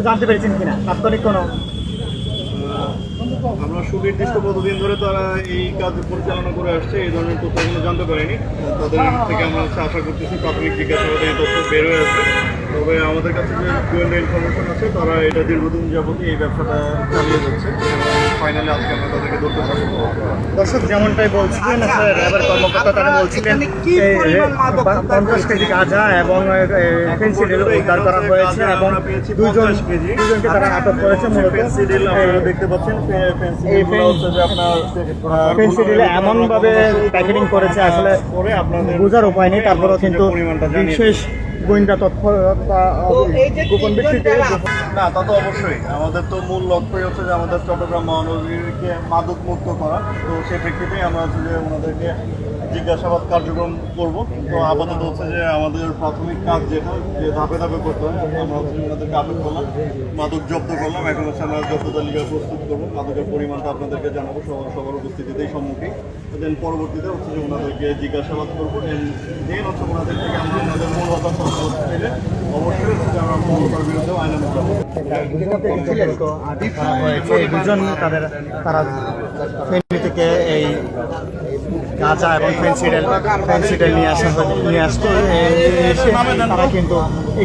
জানতে পেরেছেন কিনা তাৎক্ষণিক কোনো? আমরা সুনির্দিষ্ট কতদিন ধরে তারা এই কাজ পরিচালনা করে আসছে এই ধরনের তথ্যগুলো জানতে পারিনি। তাদের থেকে আমরা আশা করতেছি প্রাথমিক জিজ্ঞাসাবাদে এই তথ্য বের হয়ে আসবে। তবে আমাদের কাছে যে গোয়েন্দা ইনফরমেশন আছে তারা এটা দীর্ঘদিন যাবতই এই ব্যবসাটা চালিয়ে যাচ্ছে। ফাইনালি আজকে আমরা তাদেরকে ধরতে পারবো। দর্শক যেমনটাই বলছিলেন র্যাবের কর্মকর্তা তারা বলছিলেন 50 কেজি গাঁজা এবং ফেন্সিডিল উদ্ধার করা হয়েছে এবং দুজনকে তারা আটক করেছে। মূলত ফেন্সিডিল আপনারা দেখতে পাচ্ছেন, ফেন্সিডিল এমনভাবে প্যাকেটিং করেছে আসলে বোঝার উপায় নেই। তারপরেও কিন্তু বিশেষ গোয়েন্দা তৎপরতা গোপন ভিত্তিতে না, তা তো অবশ্যই আমাদের তো মূল লক্ষ্যই হচ্ছে যে আমাদের চট্টগ্রাম মহানগরীকে মাদক মুক্ত করা। তো সেই প্রেক্ষিতেই আমরা হচ্ছে যে ওনাদেরকে জিজ্ঞাসাবাদ কার্যক্রম করব। তো আপাতত হচ্ছে যে আমাদের প্রাথমিক কাজ যেটা যে ধাপে ধাপে করতে হয়, আমরা হচ্ছে ওনাদেরকে আটক করলাম, মাদক জব্দ করলাম। এখন হচ্ছে আমরা জব্দ তালিকা প্রস্তুত করবো, মাদকের পরিমাণটা আপনাদেরকে জানাবো সবার উপস্থিতিতেই সম্মুখীন। দেন পরবর্তীতে হচ্ছে যে ওনাদেরকে জিজ্ঞাসাবাদ করবো। দেন হচ্ছে ওনাদের থেকে আমরা ওনাদের মূল হত্যা পেলে অবশ্যই হচ্ছে যে আমরা মূল হত্যার বিরুদ্ধে আইনানুগ দুজন তারা ফেনী থেকে এই গাঁজা এবং ফেন্সিডেল নিয়ে আসতো এসে তারা কিন্তু এখানে